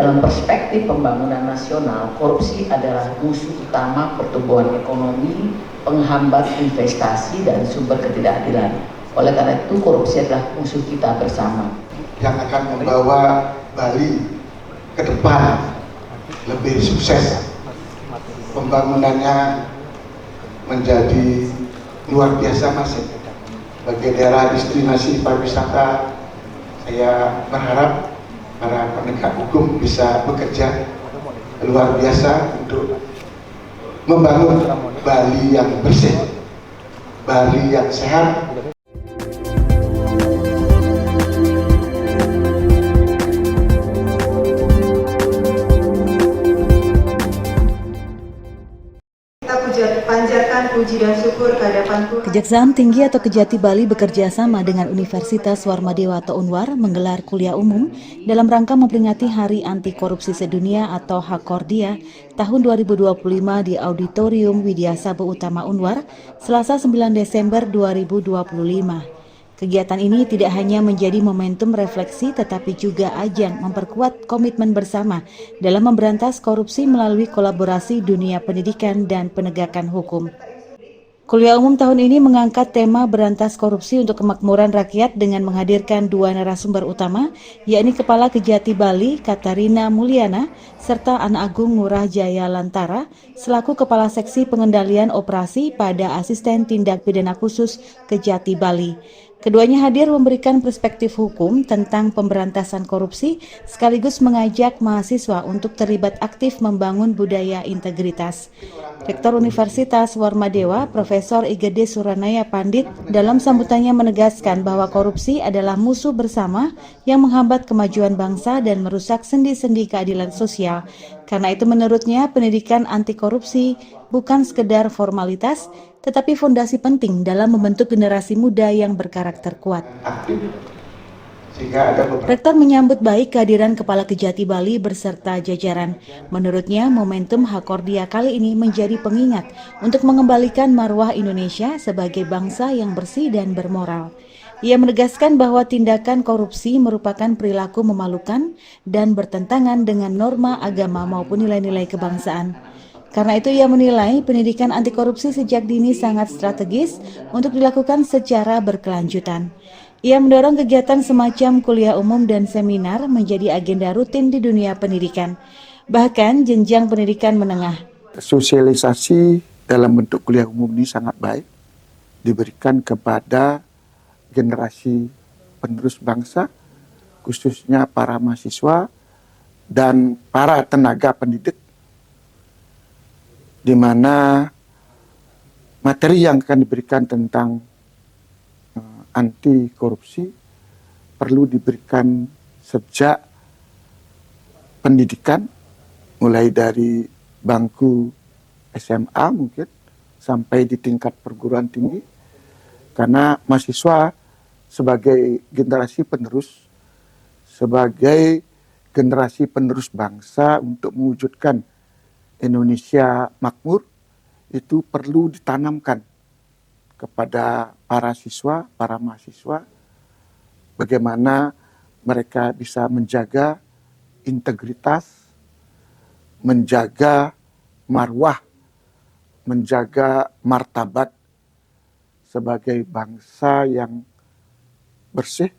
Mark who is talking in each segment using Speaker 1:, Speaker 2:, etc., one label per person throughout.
Speaker 1: dalam perspektif pembangunan nasional, korupsi adalah musuh utama pertumbuhan ekonomi, penghambat investasi, dan sumber ketidakadilan. Oleh karena itu, korupsi adalah musuh kita bersama.
Speaker 2: Yang akan membawa Bali ke depan lebih sukses, pembangunannya menjadi luar biasa masif. Bagi daerah destinasi pariwisata, saya berharap para penegak hukum bisa bekerja luar biasa untuk membangun Bali yang bersih, Bali yang sehat.
Speaker 3: Panjatkan puji dan syukur kehadapan Tuhan.
Speaker 4: Kejaksaan Tinggi atau Kejati Bali bekerja sama dengan Universitas Warmadewa atau Unwar menggelar kuliah umum dalam rangka memperingati Hari Anti Korupsi Sedunia atau Hakordia tahun 2025 di Auditorium Widya Sabah Utama Unwar, Selasa 9 Desember 2025. Kegiatan ini tidak hanya menjadi momentum refleksi tetapi juga ajang memperkuat komitmen bersama dalam memberantas korupsi melalui kolaborasi dunia pendidikan dan penegakan hukum. Kuliah umum tahun ini mengangkat tema berantas korupsi untuk kemakmuran rakyat dengan menghadirkan dua narasumber utama, yakni Kepala Kejati Bali, Katarina Mulyana, serta Anak Agung Ngurah Jaya Lantara, selaku Kepala Seksi Pengendalian Operasi pada Asisten Tindak Pidana Khusus Kejati Bali. Keduanya hadir memberikan perspektif hukum tentang pemberantasan korupsi, sekaligus mengajak mahasiswa untuk terlibat aktif membangun budaya integritas. Rektor Universitas Warmadewa, Profesor Igede Suranaya Pandit, dalam sambutannya menegaskan bahwa korupsi adalah musuh bersama yang menghambat kemajuan bangsa dan merusak sendi-sendi keadilan sosial. Karena itu menurutnya pendidikan anti korupsi bukan sekedar formalitas, tetapi fondasi penting dalam membentuk generasi muda yang berkarakter kuat. Rektor menyambut baik kehadiran Kepala Kejati Bali beserta jajaran. Menurutnya, momentum Hakordia kali ini menjadi pengingat untuk mengembalikan marwah Indonesia sebagai bangsa yang bersih dan bermoral. Ia menegaskan bahwa tindakan korupsi merupakan perilaku memalukan dan bertentangan dengan norma agama maupun nilai-nilai kebangsaan. Karena itu ia menilai pendidikan anti korupsi sejak dini sangat strategis untuk dilakukan secara berkelanjutan. Ia mendorong kegiatan semacam kuliah umum dan seminar menjadi agenda rutin di dunia pendidikan, bahkan jenjang pendidikan menengah.
Speaker 2: Sosialisasi dalam bentuk kuliah umum ini sangat baik, diberikan kepada generasi penerus bangsa, khususnya para mahasiswa dan para tenaga pendidik, di mana materi yang akan diberikan tentang anti korupsi perlu diberikan sejak pendidikan, mulai dari bangku SMA mungkin sampai di tingkat perguruan tinggi, karena mahasiswa sebagai generasi penerus, sebagai generasi penerus bangsa untuk mewujudkan Indonesia makmur, itu perlu ditanamkan kepada para siswa, para mahasiswa, bagaimana mereka bisa menjaga integritas, menjaga marwah, menjaga martabat sebagai bangsa yang bersih,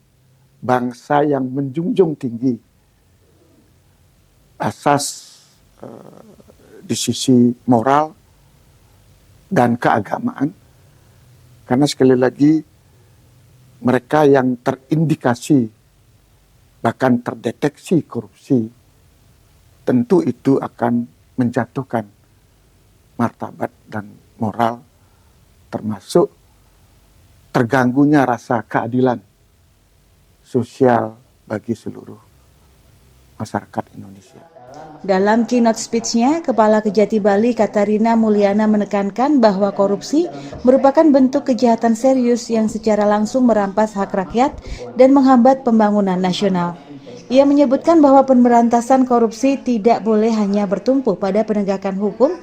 Speaker 2: bangsa yang menjunjung tinggi asas di sisi moral dan keagamaan, karena sekali lagi mereka yang terindikasi bahkan terdeteksi korupsi, tentu itu akan menjatuhkan martabat dan moral, termasuk terganggunya rasa keadilan sosial bagi seluruh masyarakat Indonesia.
Speaker 4: Dalam keynote speech-nya, Kepala Kejati Bali Katarina Mulyana menekankan bahwa korupsi merupakan bentuk kejahatan serius yang secara langsung merampas hak rakyat dan menghambat pembangunan nasional. Ia menyebutkan bahwa pemberantasan korupsi tidak boleh hanya bertumpu pada penegakan hukum,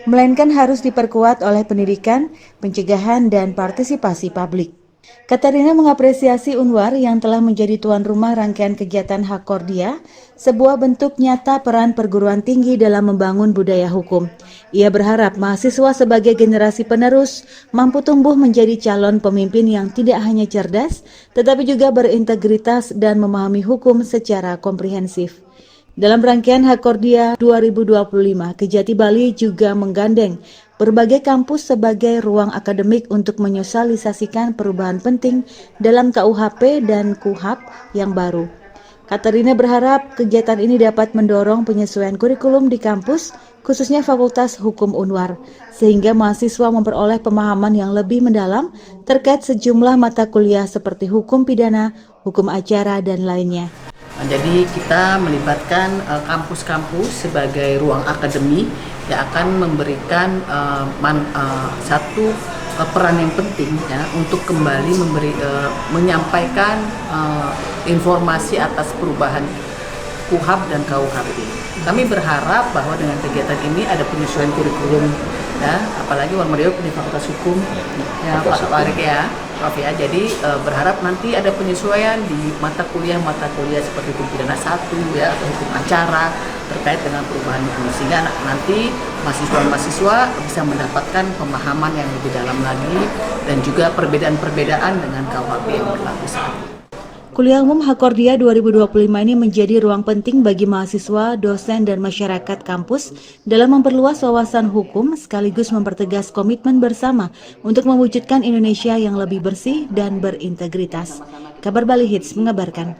Speaker 4: melainkan harus diperkuat oleh pendidikan, pencegahan, dan partisipasi publik. Katarina mengapresiasi Unwar yang telah menjadi tuan rumah rangkaian kegiatan Hakordia, sebuah bentuk nyata peran perguruan tinggi dalam membangun budaya hukum. Ia berharap mahasiswa sebagai generasi penerus mampu tumbuh menjadi calon pemimpin yang tidak hanya cerdas, tetapi juga berintegritas dan memahami hukum secara komprehensif. Dalam rangkaian Hakordia 2025, Kejati Bali juga menggandeng berbagai kampus sebagai ruang akademik untuk menyosialisasikan perubahan penting dalam KUHP dan KUHAP yang baru. Katarina berharap kegiatan ini dapat mendorong penyesuaian kurikulum di kampus, khususnya Fakultas Hukum Unwar, sehingga mahasiswa memperoleh pemahaman yang lebih mendalam terkait sejumlah mata kuliah seperti hukum pidana, hukum acara, dan lainnya.
Speaker 1: Jadi kita melibatkan kampus-kampus sebagai ruang akademi yang akan memberikan satu peran yang penting ya untuk kembali menyampaikan informasi atas perubahan KUHAP dan KUHP. Kami berharap bahwa dengan kegiatan ini ada penyesuaian kurikulum ya, apalagi Muhammadiyah punya Fakultas Hukum ya Pak Warik ya. Prof ya, jadi berharap nanti ada penyesuaian di mata kuliah seperti hukum pidana 1 ya atau hukum acara terkait dengan perubahan hukum, sehingga nanti mahasiswa bisa mendapatkan pemahaman yang lebih dalam lagi dan juga perbedaan-perbedaan dengan KUHP yang berlaku saat ini.
Speaker 4: Kuliah Umum Hakordia 2025 ini menjadi ruang penting bagi mahasiswa, dosen, dan masyarakat kampus dalam memperluas wawasan hukum sekaligus mempertegas komitmen bersama untuk mewujudkan Indonesia yang lebih bersih dan berintegritas. Kabar Bali Hits mengabarkan.